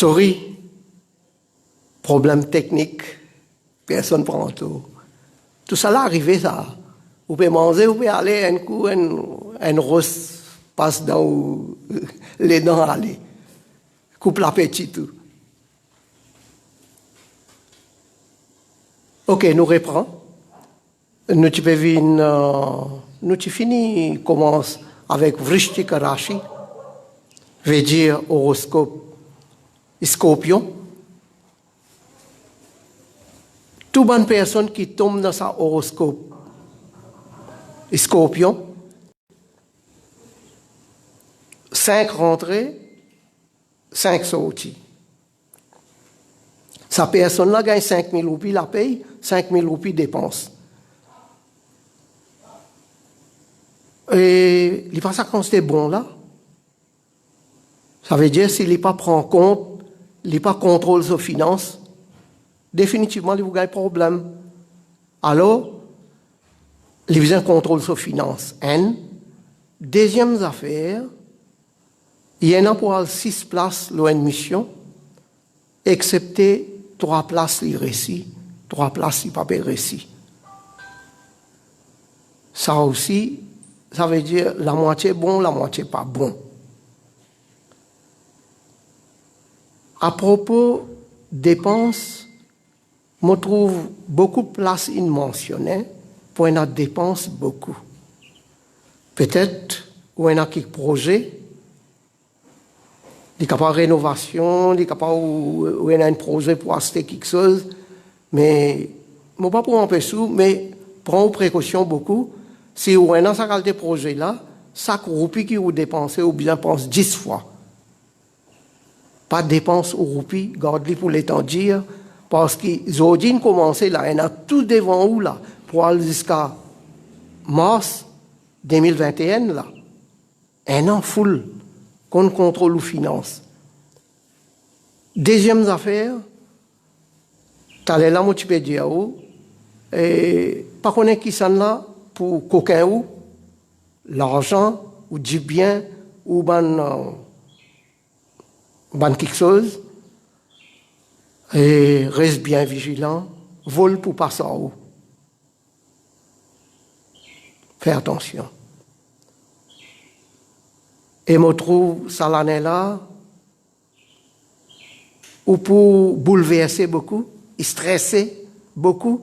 Sorry, problème technique, personne prend tout. Tout ça là arrivé ça. Vous pouvez manger, vous pouvez aller un coup, un rose passe dans les dents aller. Coupe l'appétit tout. Ok, nous reprenons. Nous tu finis, commence avec Vrishtika Rashi, veut dire horoscope, Scorpion. Toute bonne personne qui tombe dans sa horoscope, Scorpion, 5 rentrées, 5 sorties. Sa personne-là gagne 5 000 roupies, la paye, 5 000 roupies dépense. Et il n'est pas ça quand c'était bon là. Ça veut dire s'il n'est pas prend compte, il n'est pas contrôle ses finances, définitivement il vous gagne problème. Alors, il besoin contrôle ses finances. Deuxième affaire, il y en a pour 6 places loin de mission, excepté 3 places les récits, 3 places les papiers récits. Ça aussi, ça veut dire la moitié bon, la moitié pas bon. À propos dépenses, je trouve beaucoup de places mentionnées pour une dépense beaucoup. Peut-être ou un quelques projets, il y a pas de rénovation, il y a pas ou un projet pour acheter quelque chose, mais je ne pas pour empêcher, mais prends précaution beaucoup. Si vous avez un projet là, chaque roupie qui vous dépensez ou bien pense 10 fois. Pas de dépenses aux roupies, gardez pour l'étendir, parce qu'ils ont dit commencer là, il y a tout devant vous là, pour aller jusqu'à mars 2021 là. Un an full, qu'on contrôle les finances. Deuxième affaire, tu as là, moi tu peux dire, et pas qu'on est qui sont là pour coquin ou, l'argent, ou du bien, ou ban quelque chose, et reste bien vigilant, vole pour passer en haut. Fais attention. Et je trouve ça l'année là, ou pour bouleverser beaucoup, stresser beaucoup,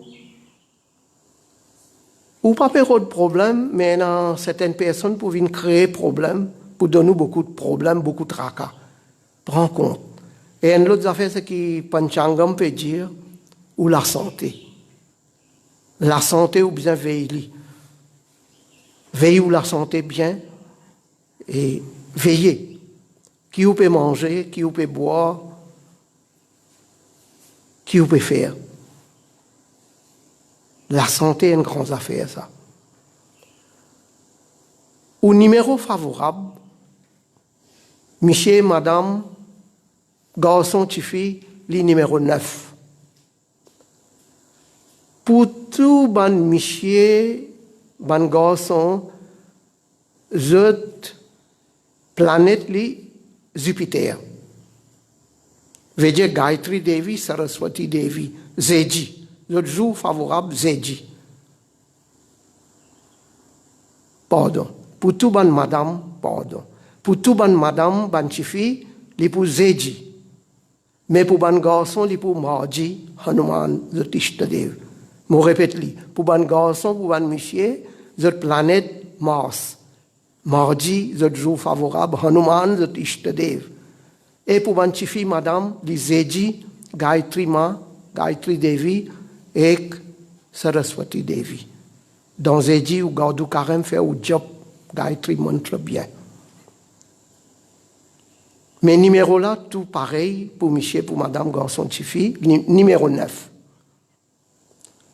ou pas perdre de problème, mais dans certaines personnes pour venir créer problème, pour donner beaucoup de problèmes, beaucoup de tracas. Prends compte. Et une autre affaire, c'est que Panchangam peut dire, ou la santé. La santé ou bien veiller. Veillez ou la santé bien et veillez. Qui vous peut manger, qui vous peut boire, qui vous peut faire. La santé est une grande affaire, ça. Au numéro favorable, monsieur, madame, garçon, fille, le numéro 9. Pour tout ban monsieur, ban garçon, cette planète, Jupiter. Veut dire Gayatri Devi, Saraswati Devi, Zedji. L'autre jour favorable, Zedji. Pardon. Pour tout ban madame, pardon. Pour tout ban madame, ban chifi, li pour Zedji. Mais pour ban garçon, li pour Marji, Hanuman, l'autre Ishtadev. Je répète li. Pour ban garçon, pour ban monsieur, l'autre planète Mars. Marji, l'autre jour favorable, Hanuman, l'autre Ishtadev. Et pour ban chifi, madame, li Zedji, Gayatri Ma, Gayatri Devi, et Saraswati Devi. Dans Zedji, ou Gaudu Karem fait un job, Gayatri montre bien. Mais numéro là, tout pareil pour monsieur, pour madame, garçon, chifi, numéro 9.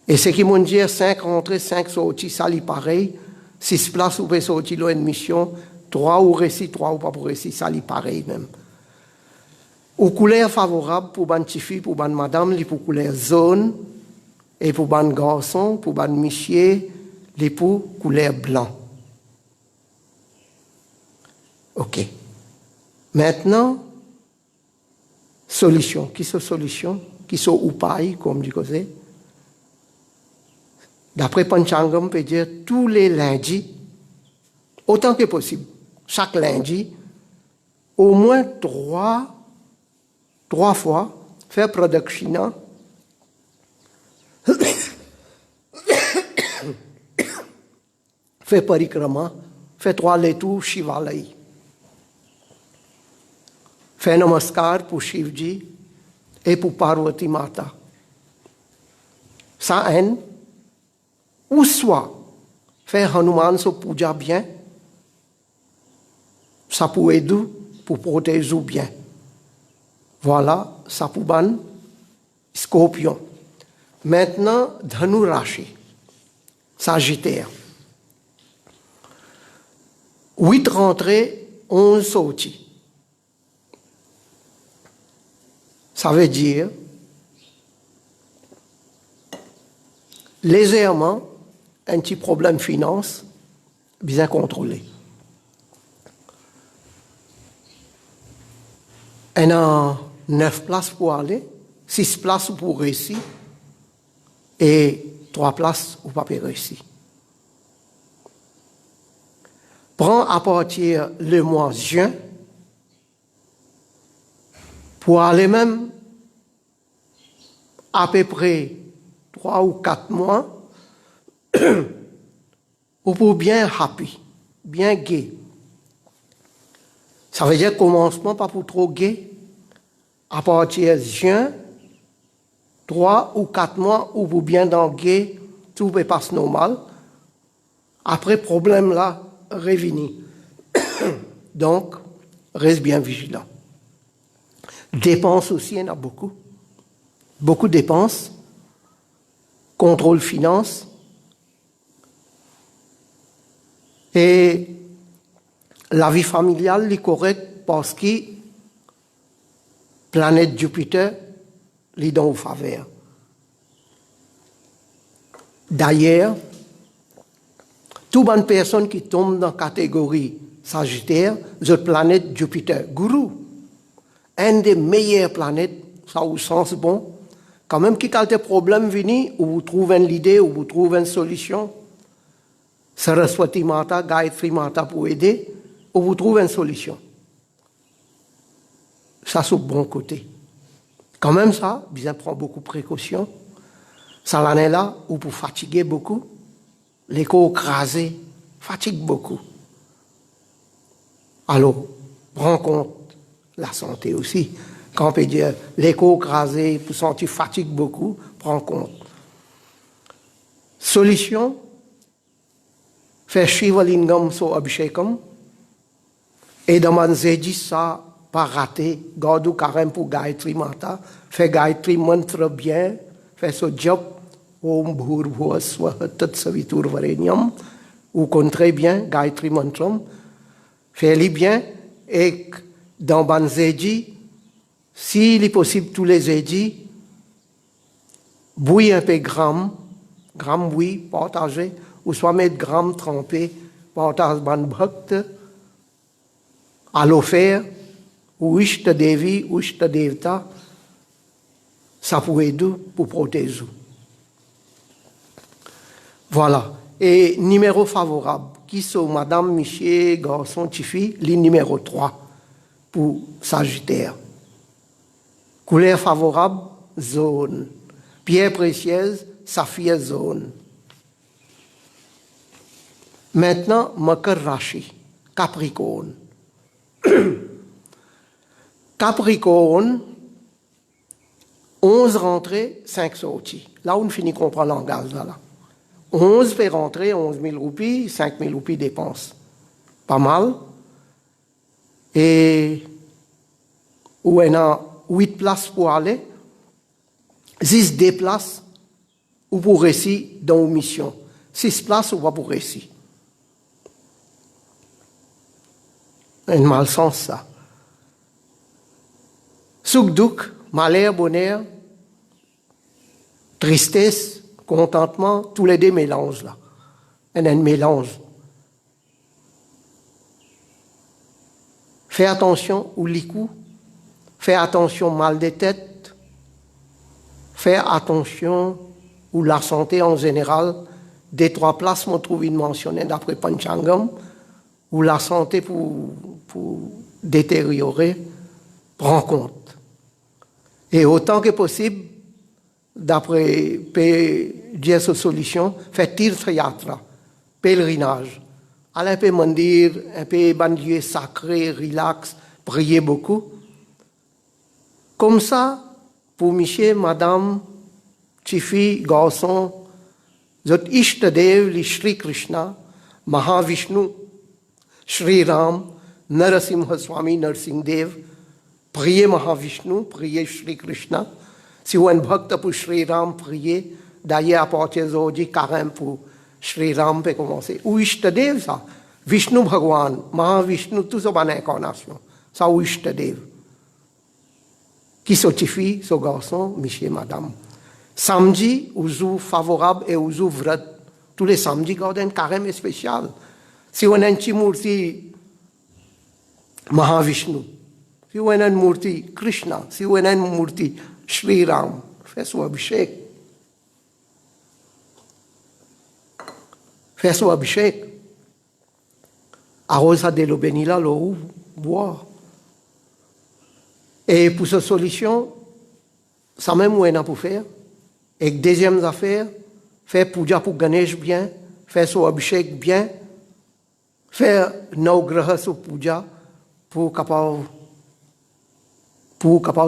Et ce qui m'ont dit, 5 rentrées, 5 sorties, ça li pareil, 6 places ou peut sortir là une mission, 3 ou récit, 3 ou pas pour récit, ça li pareil même. Aux couleurs favorables pour ban chifi, pour ban madame, li pour couleur jaune, et pour ban garçon, pour ban monsieur, li pour couleur blanc. Ok. Maintenant, Solution. Qui sont solutions? Qui sont oupailles, comme du côté. D'après Panchangam, on peut dire tous les lundis, autant que possible, chaque lundi, au moins trois fois, faire pradakshina, faire parikrama, faire 3 tours Shivalai, faire namaskar pour Shivji et pour Parvati Mata. Ça aide, ou soit faire Hanuman so puja bien, ça peut aider pour protéger bien. Voilà, Sapuban, Scorpion. Maintenant, Dhanu Rashi, Sagittaire. 8 rentrées, 11 sorties. Ça veut dire légèrement un petit problème finance bien contrôlé. On a 9 places pour aller, 6 places pour réussir et 3 places pour pas réussir. Prends à partir le mois de juin pour aller même à peu près 3 ou 4 mois ou pour bien happy, bien gay. Ça veut dire commencement pas pour trop gay. À partir de juin, 3 ou 4 mois ou pour bien dans gay, tout peut passer normal. Après problème là, revenir. Donc, reste bien vigilant. Dépenses aussi, il y en a beaucoup. Beaucoup de dépenses. Contrôle finance. Et la vie familiale est correcte parce que planète Jupiter est dans vos faveurs. D'ailleurs, toute bonne personne qui tombe dans la catégorie Sagittaire, cette planète Jupiter, Guru, une des meilleures planètes, ça au sens bon, quand même qui a des problèmes venus, ou vous trouvez une idée, ou vous trouvez une solution, Saraswati Mata, Gayatri Mata pour aider, ou vous trouvez une solution. Ça, c'est au bon côté. Quand même ça, bien prendre beaucoup de précautions. Ça l'année là, ou pour fatiguer beaucoup, l'écho crasé, fatigue beaucoup. Alors, prends compte la santé aussi. Quand on peut dire l'écho crasé, pour sentir fatigue beaucoup, prends compte. Solution, faire Shivalingam so Abhishekam, et dans Manzeji, ça, pas rater, garde carême pour Gayatri Mata, fait Gayatri mantra bien, fait ce job, Om Bhurbhuva Swaha Tat Savitur Varenyam, ou très bien, Gayatri Mantram, fais-le bien, et dans Banzeji, s'il est possible tous les édits, bouille un peu gramme oui, partagez, ou soit mettre gramme trempé, partage ban bhakt, à l'offert, ou Ishta Devi, ou Ishta Devta, ça pourrait aider pour protéger. Voilà. Et numéro favorable, qui sont Madame, Michier, Garçon, Tifi, le numéro 3 pour Sagittaire. Couleur favorable, zone. Pierre précieuse, saphir zone. Maintenant, Makar Rashi, Capricorne. Capricorne, 11 rentrées, 5 sorties. Là, on finit de comprendre le langage. Là. 11 fait rentrer, 11 000 roupies, 5 000 roupies dépenses. Pas mal. Et où on a 8 places pour aller, 10 places ou pour réussir dans une mission. 6 places ou pas pour réussir. Un malsens, ça. Soukdouk, malheur, bonheur, tristesse, contentement, tous les deux mélangent là. Il y a un mélange. Fais attention aux licous. Faire attention mal des têtes, faire attention ou la santé en général, des trois places m'ont trouvé mentionnées d'après Panchangam, où la santé pour détériorer prend compte. Et autant que possible, d'après P.J.S. Solution, faire tirtha yatra, pèlerinage. Aller un peu mandir, un peu banlieue sacré, relax, prier beaucoup. Comme ça, pour monsieur, madame, chifi, garçon, zot Ishtadev, li Shri Krishna, Mahavishnu, Shri Ram, Narasimha Swami, Narsingh Dev, priez Mahavishnu, priez Shri Krishna. Si vous êtes un bhakta pour Shri Ram, priez. D'ailleurs, à partir d'aujourd'hui, carême pour Shri Ram peut commencer. Ou Ishtadev, ça. Vishnu Bhagwan, Mahavishnu, tout ça, c'est incarnation. Ça, ou Ishtadev. Qui s'otifie, ce garçon, monsieur, madame. Samedi, ouzou favorable et ouzou vrat. Tous les samedis, gardez un carême spécial. Si on a un Murti Mahavishnu, si on a un Murti Krishna, si on a un Murti Shri Ram, fais son abhishek. Fais son abhishek. Arrose de l'eau bénie là, l'eau boire. Et pour cette solution, ça même on a pour faire. Et deuxième affaire, faire puja pour Ganesh bien, faire son abhishek bien, faire Navgraha sur puja pour capable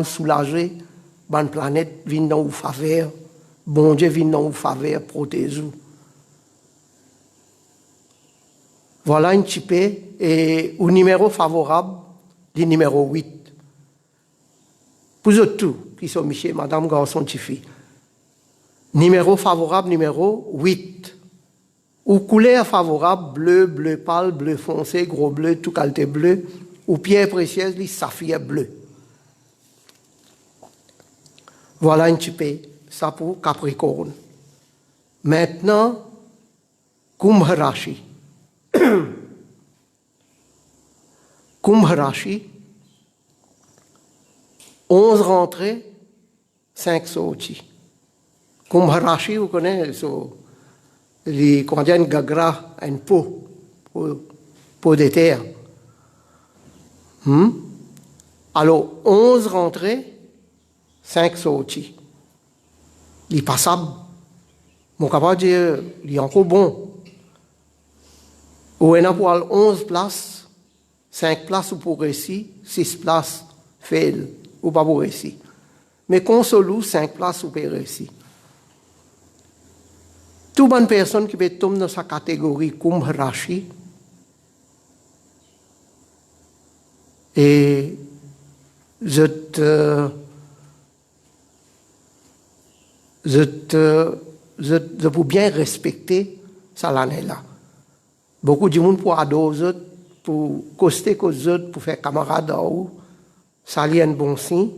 soulager la planète vient dans faveur, bon Dieu vient dans faveur, protège-vous. Voilà un petit peu, et au numéro favorable, le numéro 8. Pour eux tous, qui sont monsieur, madame, garçon, tifi. Numéro favorable, numéro 8. Ou couleur favorable, bleu, bleu pâle, bleu foncé, gros bleu, tout qualité bleu. Ou pierre précieuse, les saphir bleu. Voilà un petit peu, ça pour Capricorne. Maintenant, Kumbh Rashi. Kumbh Rashi, 11 rentrées, 5 sorties. Kumbh Rashi, vous connaissez, les Canadiens gagra, un pot de terre. Alors, 11 rentrées, 5 sorties. Il est passable. Mon capable de dire, il est encore bon. Ou on a pour 11 places, 5 places pour réussir, 6 places fail, ou pas pour réussir. Mais consolou, 5 places pour réussir. Toute bonne personne qui peut tomber dans sa catégorie Kumbh Rashi, et je peux bien respecter ça l'année-là. Beaucoup de monde pour adorer les autres, pour coster aux autres, pour faire camarade à eux, ça a un bon signe.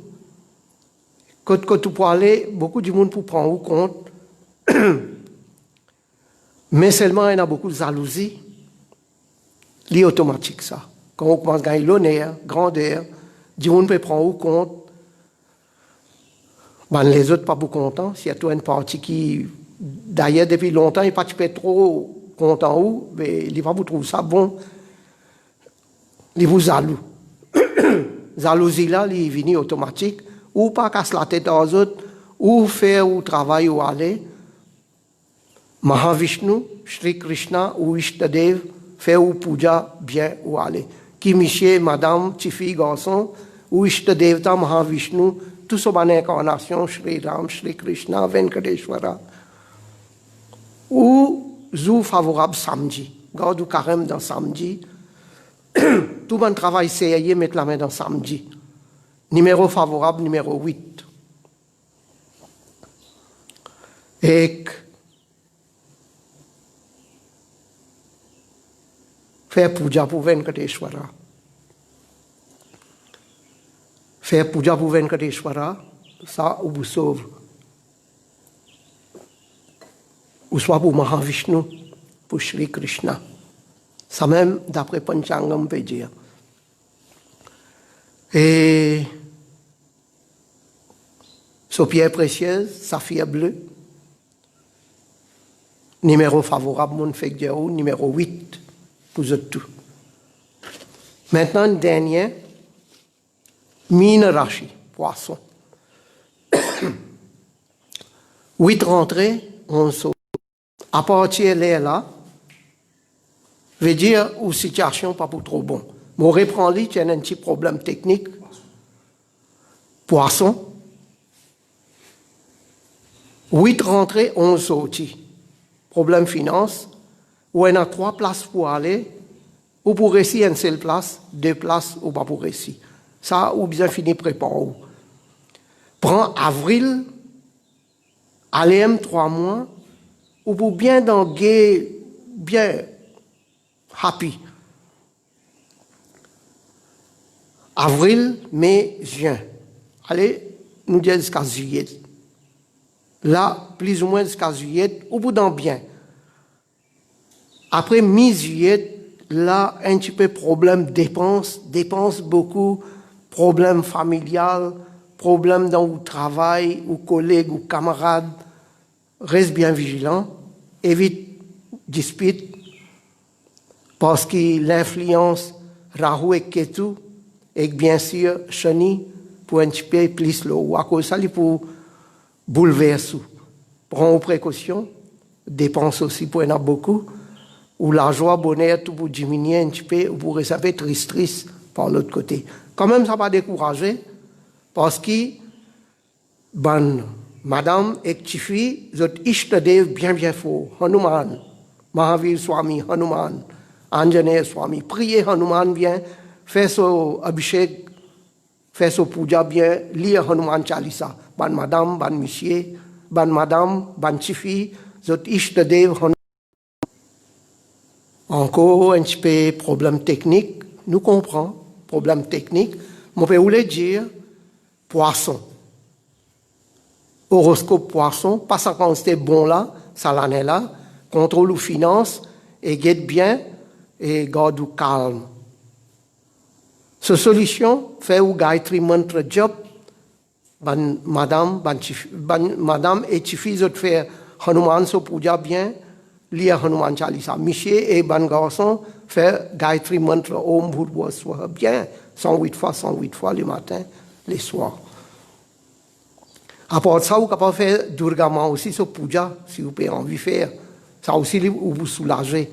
Quand tu peux aller, beaucoup de monde pour prendre en compte, mais seulement il y a beaucoup de jalousie, c'est automatique ça. Quand on commence à gagner l'honneur, grandeur, du monde peut prendre en compte. Ben, les autres pas beaucoup contents. S'il y a tout une partie qui, d'ailleurs, depuis longtemps, il pas trop content ou, mais il va vous trouver ça bon. Il vous jaloux. Jalousie là, il vient automatique. Ou pas casse la tête aux autres, ou faire ou travail ou aller. Mahavishnu, Shri Krishna ou Ishtadev, faire ou puja bien ou aller. Qui monsieur, madame, chifi, garçon, ou Ishtadevta, Mahavishnu, tout ce bonne incarnation, Shri Ram, Shri Krishna, Venkateshwara. Ou zou favorable samedi. Garde ou carême dans samedi. Tout bon travail c'est mettre la main dans samedi. Numéro favorable, numéro 8. Et faire puja pour Venkateshwara. Faire puja pour Venkateshwara, ça vous sauve. Ou soit pour Mahavishnu, pour Shri Krishna. Ça même, d'après Panchangam, on peut dire. Et So pierre précieuse, saphir bleu. Numéro favorable, mon fait que numéro 8 pour tout. Maintenant, dernier, mine rachi, poisson. 8 rentrées, on saute. À partir de là, veut dire une situation pas pour trop bon. Mon reprend il y a un petit problème technique. Poisson. 8 rentrées, 11 sorties. Problème finance. Ou on a 3 places pour aller, ou pour réussir une seule place, 2 places ou pas pour réussir. Ça, ou bien fini préparer. Prends avril, allez 3 mois, ou pour bien dans bien happy. Avril, mai, juin. Allez, nous disons jusqu'à juillet. Là, plus ou moins jusqu'à juillet, au bout d'un bien. Après mi-juillet, là, un petit peu problème dépenses beaucoup, problème familial, problème dans le travail, ou collègues, ou camarades. Reste bien vigilant, évite dispute, parce que l'influence Rahu et Ketu, et bien sûr, Shani, pour un petit peu plus l'eau. À cause de ça, il faut bouleverser. Prends aux précautions, dépense aussi pour en avoir beaucoup, ou la joie, bonheur, tout pour diminuer un petit peu, ou pour recevoir triste par l'autre côté. Quand même, ça ne va pas décourager, parce que, ben, madame et Chifi, zot Ishtadev bien fort, Hanuman, Mahavir Swami, Hanuman, Anjaneya Swami, priez Hanuman bien, faites son abhishek, faites son puja bien, lire Hanuman Chalisa, ban madame, ban monsieur, ban madame, ban Chifi, zot Ishtadev, Hanuman. Encore un petit peu problème technique, nous comprenons, problème technique, mais on peut vous le dire, poisson. Horoscope poisson, pas ça quand c'était bon là, ça l'année là, contrôle ou finance, et guette bien, et garde ou calme. Cette solution fait ou Gayatri Mantra job, madame et Chifi zot faire Hanuman so puja bien, lire Hanuman Chalisa. Monsieur et ban garçon fait Gayatri Mantra Om Bhurva Swaha bien, 108 fois le matin, les soirs. À part ça, vous pouvez capable faire Durga Ma aussi, ce puja, si vous avez envie de faire. Ça aussi, vous soulager.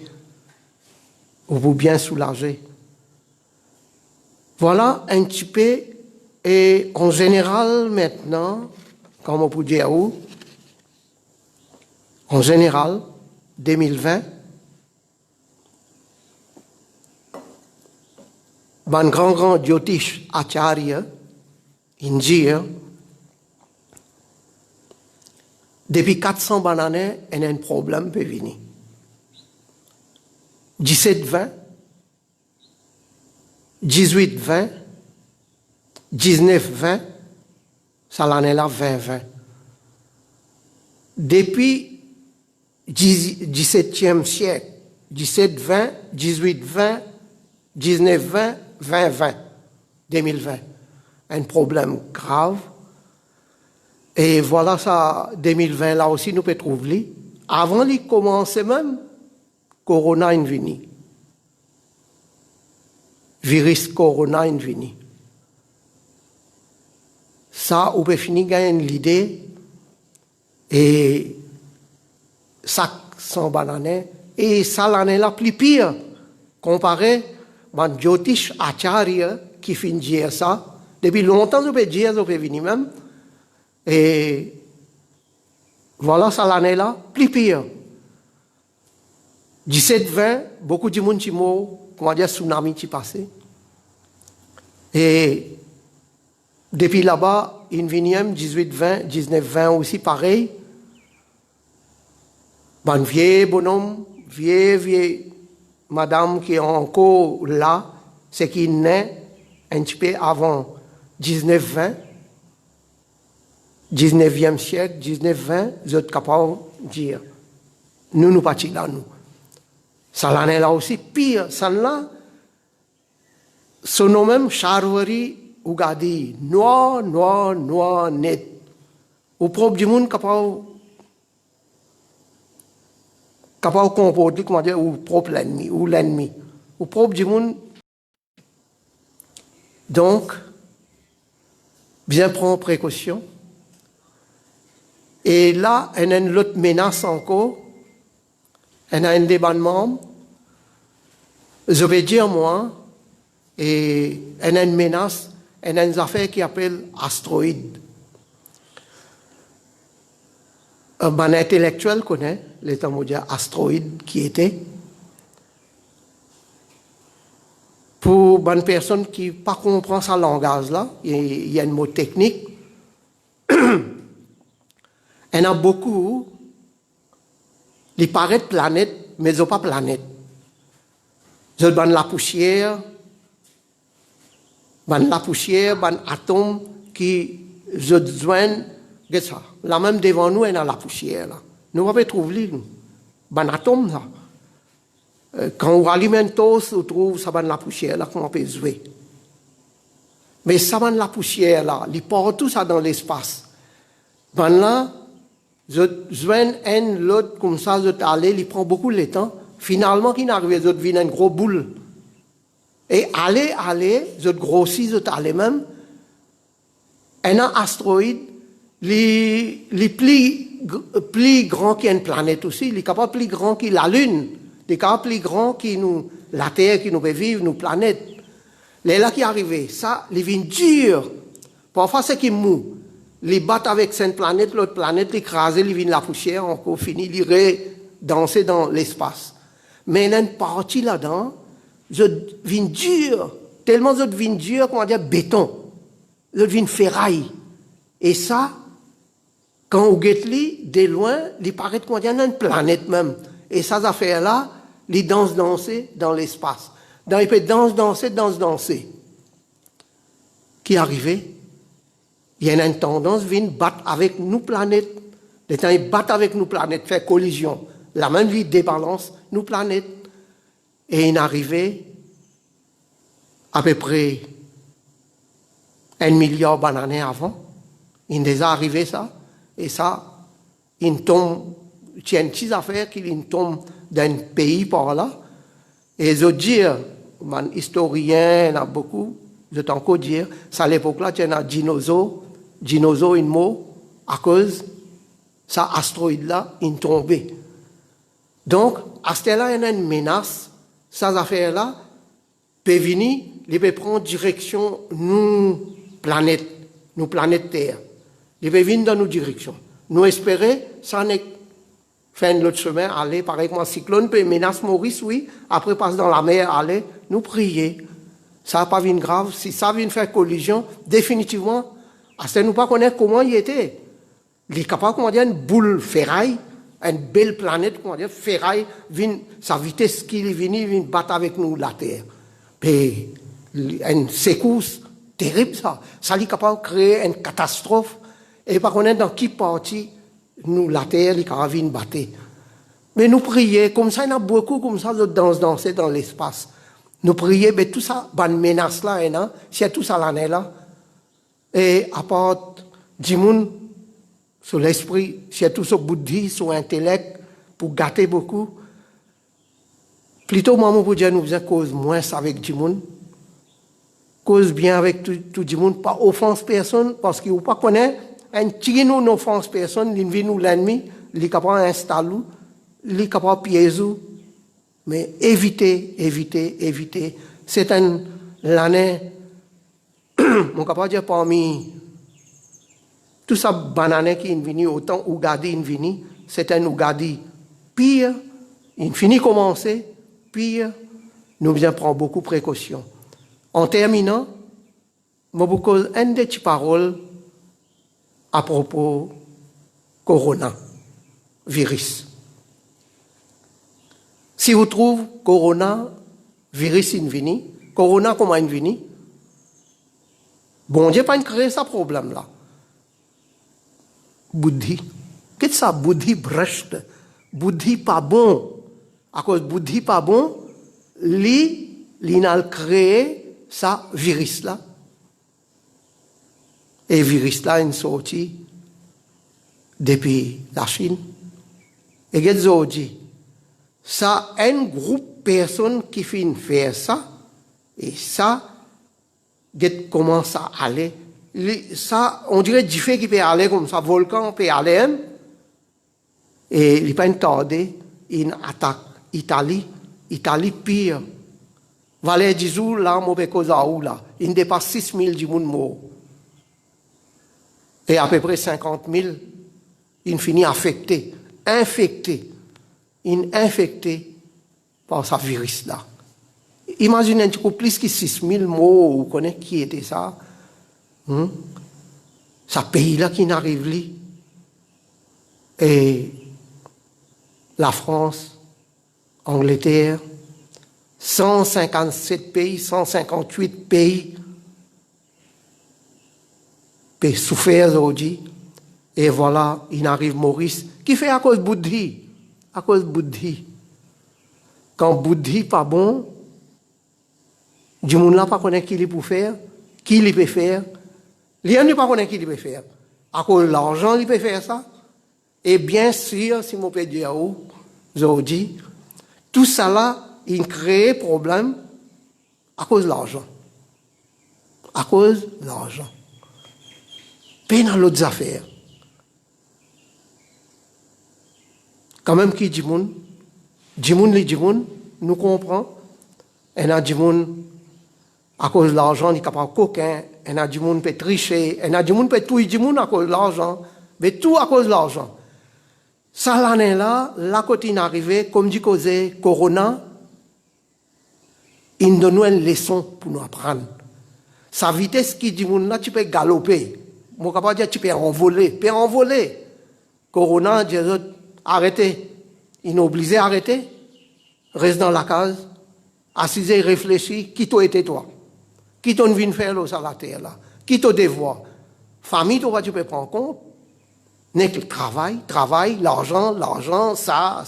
Vous bien soulager. Voilà un petit peu, et en général, maintenant, comme on peut dire, en général, 2020, un grand Jyotish Acharya, India, depuis 400 années, il y a un problème peut venir. 17-20, 18-20, 19-20, ça l'année là 20-20. Depuis 17e siècle, 17-20, 18-20, 19-20, 20-20, 2020, un problème grave. Et voilà ça, 2020, là aussi, nous pouvons trouver. Avant de commencer même, Corona est venu. Virus Corona est venu. Ça, on peut finir gagner l'idée. Et ça, sans banane. Et ça, l'année la plus pire, comparé à Jyotish Acharya qui finit dire ça. Depuis longtemps, on peut dire, on peut venir même. Et voilà, ça l'année là, plus pire. 17-20, beaucoup de monde qui mort, comment dire, tsunami qui passait. Et depuis là-bas, une vingtième, 18-20, 19-20 aussi pareil. Un vieux bonhomme, vieille madame qui est encore là, c'est qui naît un petit peu avant 19-20. 19e siècle, 19-20, vous êtes capables de dire, nous partons là, nous. Ça l'année là aussi pire, ça là, son nom même, Charvari Ugadi, noir, net. Au propre du monde capable comporter, comment dire, ou propre l'ennemi, ou l'ennemi. Au propre du monde, donc, bien prendre précaution. Et là, il y a une autre menace encore. Il y a un débat de membres. Je vais dire moi, et il y a une menace, il y a une affaire qui s'appelle astéroïde. Un intellectuel connaît l'état moderne astéroïde qui était. Pour une personne qui ne comprend pas ce langage-là, il y a un mot technique. Il y en a beaucoup, ils paraissent planètes, mais ils ne sont pas planètes. Ils ont la poussière, un atome qui se joignent, ça. Là même devant nous, il y a la poussière. Là. Nous avons trouvé un atome. Là. Quand on alimente, on trouve ça la poussière là qu'on peut jouer. Mais ça la poussière là, il porte tout ça dans l'espace. Ben là, je joigne un l'autre comme ça, je aller, il prend beaucoup de temps. Finalement, qu'il arrive, je deviens une grosse boule. Et aller, je grossis, je aller même. Un astéroïde, il est plus grand qu'une planète aussi, il est capable plus grand que la Lune, il est capable plus grand que nous, la Terre qui nous peut vivre, nos planètes. Les là qui arrivent, ça, il vient dur. Parfois, c'est qui mou. Les battent avec cette planète, l'autre planète, l'écraser, ils viennent la poussière, encore fini, ils danser dans l'espace. Mais il y a une partie là-dedans, je viens dur, tellement je viens dur, comment dire, béton. Je viens ferraille. Et ça, quand on guette de loin, il paraît qu'on dit une planète même. Et ces affaires-là, les danser dans l'espace. Dans les danser. Qui arrivait? Il y a une tendance à venir battre avec nos planètes. Les temps, ils battent avec nos planètes, faire collision. La même vie débalance nos planètes. Et il arrivait à peu près 1 milliard d'années avant. Il est déjà arrivé ça. Et ça, il tombe, il y a une petite affaire qu'il tombe d'un pays par là. Et je dire, un historien, il y en a beaucoup, je t'en peux dire, ça à l'époque-là, il y a un dinosaure, un mot, à cause, ça astéroïde-là, il tombait. Donc, à ce là il y a une menace, ces affaires-là, peuvent venir, ils peuvent prendre direction nos planètes Terre. Ils peuvent venir dans nos directions. Nous espérons, ça n'est fin de l'autre chemin, aller, par exemple, un cyclone peut menacer Maurice, oui, après passer dans la mer, aller, nous prier. Ça n'a pas vu grave. Si ça vient faire collision, définitivement, à ce nous pas connaître comment il était. Il est capable, comment dire, une boule ferraille, une belle planète, comment dire, ferraille, vient, sa vitesse qu'il est venu, vient battre avec nous la Terre. Puis, une secousse terrible, ça. Ça est capable de créer une catastrophe. Et par contre, dans qui partie, nous, la Terre, les caravines battaient. Mais nous prions, comme ça, il y en a beaucoup comme ça, de danser dans l'espace. Nous prions, mais tout ça, bonne menace là, hein, c'est tout ça l'année là. Et à part du monde, sur l'esprit, c'est tout ce bouddhi, sur l'intellect, pour gâter beaucoup. Plutôt, moi, pour dire, nous faisons cause moins avec du monde. Cause bien avec tout du monde, pas offense personne, parce qu'il ne faut pas connaître. Un petit nous n'offense personne, il vient nous l'ennemi, il est capable d'installer, il est capable de piéger. Mais évitez. C'est l'année, mon capable de dire parmi tout ça, banane qui est venu, autant Ougadi est venu, c'est un Ougadi pire, il finit commencer, pire, nous bien prendre beaucoup de précautions. En terminant, je vous cause une des petites paroles à propos coronavirus. Si vous trouvez coronavirus invini, corona comment invini, bon Dieu pas créé ce problème-là. Bouddhi. Qu'est-ce que ça, bouddhi brest? Bouddhi pas bon. À cause bouddhi pas bon, il a créé ça virus-là. Et virus-là est sorti depuis la Chine. Et aujourd'hui, ça, un groupe de personnes qui finissent faire ça, et ça, commence à aller. Ça, on dirait du fait qui peut aller comme ça, volcan peut aller, et il peut tarder, il attaque Italie pire. Valais du jour, là, on peut causer là. Il dépasse 6 000 du monde mort. Et à peu près 50 000, il finit infecté par ce virus-là. Imaginez un petit peu plus que 6 000 morts, vous connaissez qui était ça? Ce pays-là qui n'arrive pas. Et la France, Angleterre, 157 pays, 158 pays peuvent souffrir aujourd'hui. Et voilà, il arrive Maurice, qui fait à cause de Bouddhi. À cause de Bouddhi. Quand Bouddhi pas bon, du monde là pas connaît qui il peut faire, qui il peut faire. Rien ne pas connaît qui il peut faire. À cause de l'argent, il peut faire ça. Et bien sûr, si mon peux dire aujourd'hui, tout ça là, il crée problème à cause de l'argent. À cause de l'argent. Pas dans l'autre affaires. Quand même qui dit monde, nous comprenons. Et a du monde, à cause de l'argent, il est capable de coquin. Et a du monde peut tricher. Et a du monde peut tout du monde à cause de l'argent. Mais tout à cause de l'argent. Ça l'année là, la côté arrivé, comme dit causé Corona, il donne une leçon pour nous apprendre. Sa vitesse qui dit monde là, tu peux galoper. Mon capable dire tu peux envoler. Corona dit arrêtez. Il est obligé d'arrêter. Reste dans la case. Assise et réfléchis. Qui t'a été toi? Qui t'a venu faire là, la terre là? Qui t'a devoir? Famille, toi, tu peux prendre en compte. N'est que le travail, l'argent, ça.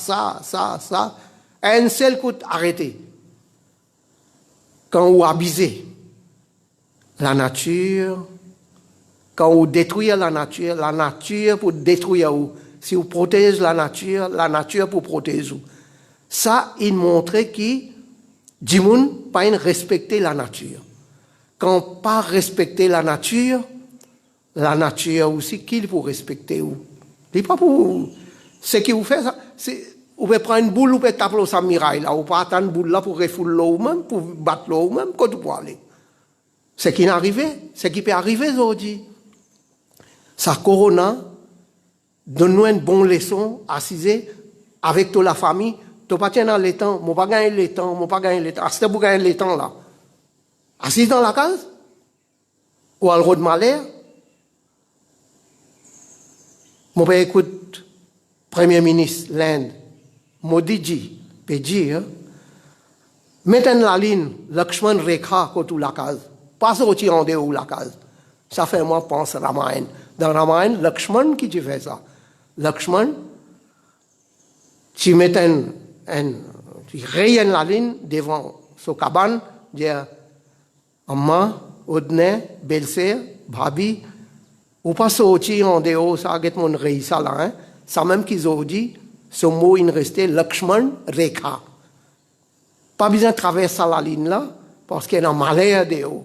Un seul coup arrêté. Quand vous abusez la nature, quand vous détruisez la nature pour détruire vous. Si vous protégez la nature pour protéger vous. Ça, il montrait que du monde pas respecter la nature. Quand pas respecter la nature aussi, qui pour respecter vous? C'est pas pour ce qui vous fait ça. Vous pouvez prendre une boule, vous pouvez taper sa miraille là, vous pouvez attendre une boule là pour refouler l'eau même, pour battre l'eau même, quand vous pouvez aller. Ce qui peut arriver aujourd'hui. Ça, Corona, donne-nous une bonne leçon, assise avec toute la famille. Tu n'as pas dans les temps, je pas gagner les temps, Assise pour gagner les temps là. Assise dans la case, ou à le de malheur. Je vais écouter le Premier ministre de l'Inde, Modi, peut dire, mettez la ligne, Lakshman Rekha, contre la case. Pas sortir en dehors de la case. Ça fait moi penser à Ramayana. Dans Ramayana, Lakshman qui tu fais ça. Lakshman, tu mets tu rayes la ligne devant son cabane, dis Amma, Odne, Belle-sœur, Bhabi, ou pas sortir en dehors, ça a mon rayi ça là, hein. Ça même qu'ils ont dit, ce mot il restait Lakshman Rekha. Pas besoin de traverser la ligne là, parce qu'il y a un malheur dehors.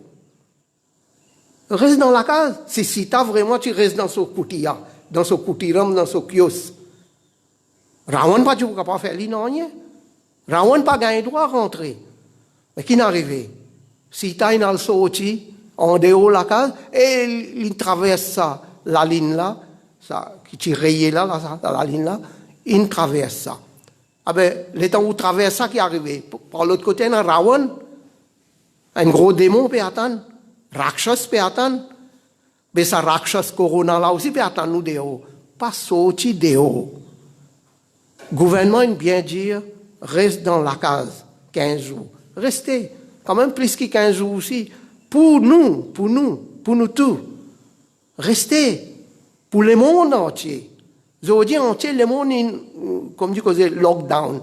Reste dans la case. Si tu as vraiment, tu restes dans ce koutiya, dans ce koutiram, dans ce kiosque. Rawan pas tu peux pas faire l'inonien. Rawan pas gagné droit à rentrer. Mais qui n'est arrivé? Si tu as une sorti en dehors de la case, et il traverse ça, la ligne là, ça, qui tu rayé là, la ligne là, il traverse ça. Ah ben, le temps où il traverse ça qui est arrivé. Par l'autre côté, il y a un Rawan, un gros démon peut attendre. Rakshas peut attendre. Mais ça Rakshas Corona là aussi peut attendre nous dehors. Pas sorti dehors. Gouvernement il bien dire, reste dans la case 15 jours. Restez. Quand même plus que 15 jours aussi. Pour nous tous. Restez. Pour le monde entier. Aujourd'hui entier, le monde, comme dit, lockdown,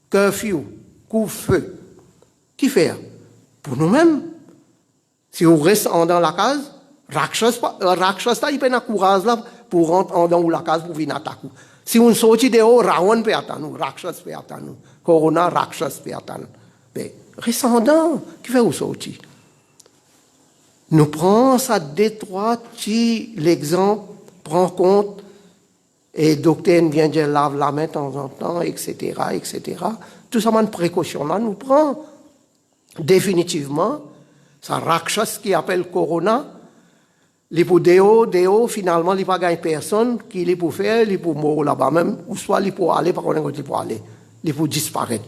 curfew, couvre-feu. Qui fait? Pour nous-mêmes. Si vous restez dans la case, Rakshas, il peut avoir courage là pour rentrer en dans la case pour venir attaquer. Si on sortit dehors, Rawan peut attendre, Rakshas peut attendre, Corona, Rakshas peut attendre. Mais rescendant, qui fait où sortir? Nous prenons ça détroit, l'exemple prend compte, et docteur vient de laver la main de temps en temps, etc., etc. Tout ça, une précaution là, nous prend définitivement, ça Rakshas qui appelle Corona, les pour Déo, finalement, il n'y a pas gagné personne qui les pour faire, les pour mourir là-bas même, ou soit les pour aller, par contre, il pour aller, les pour disparaître.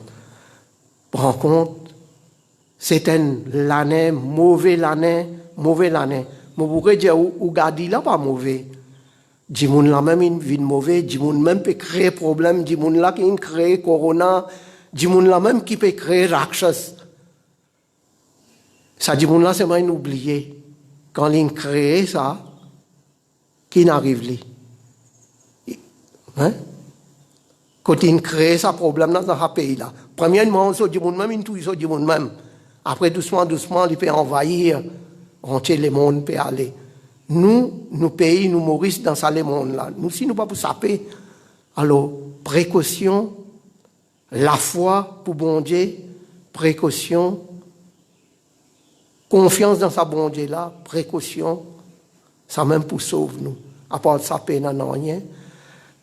Prends compte, c'était l'année, mauvais l'année. Mais pourquoi dire ou Gadi là pas mauvais? Dimoun là même une vie mauvais, Dimoun même peut créer problème, Dimoun là qui crée Corona, Dimoun là même qui peut créer Rakshas. Ça Dimoun là c'est même oublié. Quand il crée ça, qui n'arrive là? Hein? Quand il crée ça problème dans ce pays là. Premièrement, on Dimoun même, tout ça Dimoun même. Après doucement, il peut envahir. Entier le monde peut aller. Nous pays, nous Maurice dans ça le monde là. Nous si nous pas pour saper. Alors précaution, la foi pour bon Dieu, précaution, confiance dans sa bon Dieu là, précaution, ça même pour sauver nous. À part ça peine non rien.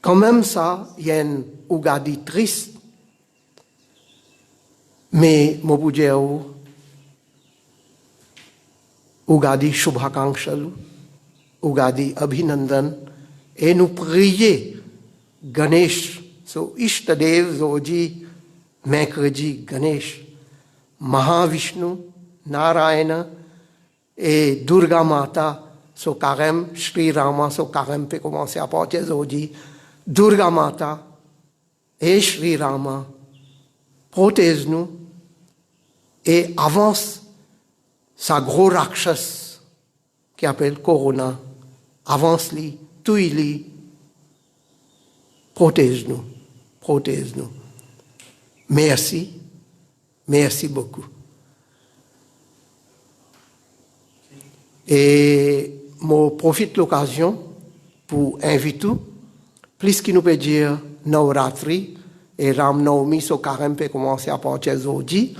Quand même ça, il y a une ougadi triste. Mais mon budget Ugadi Shubhakankshalu, Ugadi Abhinandan, et nous prier Ganesh, so Ishtadev Zoji, mercredi Ganesh, Mahavishnu, Narayana, et Durga Mata, so Karem, Sri Rama, so Karem peut commencer à partir Zoji, Durga Mata, et Sri Rama, protège-nous, et avance sa gros Rakshas qui appelle Corona, avance-li, touille-li, protège-nous. Merci beaucoup. Et je profite de l'occasion pour inviter, plus qu'il nous peut dire Navratri, et Ram Navami, so Karem peut commencer à partir d'aujourd'hui.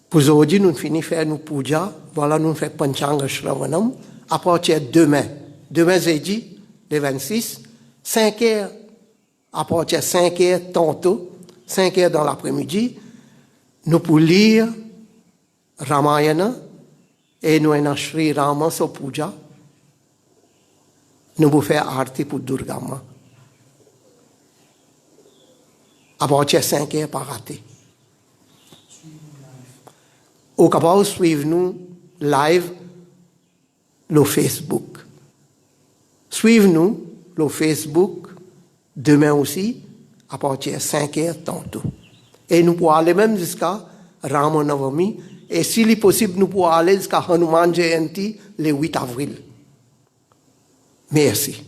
Pour aujourd'hui, nous finissons faire nos puja, voilà, nous faisons Panchanga Shravanam, à partir de demain. Demain, jeudi, le 26, 5 heures, à partir de 5 heures, tantôt, 5 heures dans l'après-midi, nous pouvons lire Ramayana, et nous avons Sri Rama so puja, nous pouvons faire arti pour Durga Ma. À partir de 5 heures, pas raté. Au capable suivez-nous live le Facebook. Suivez-nous le Facebook demain aussi à partir de 5 heures tantôt. Et nous pourrons aller même jusqu'à Rama Navami. Et s'il est possible, nous pourrons aller jusqu'à Hanuman Jayanti le 8 avril. Merci.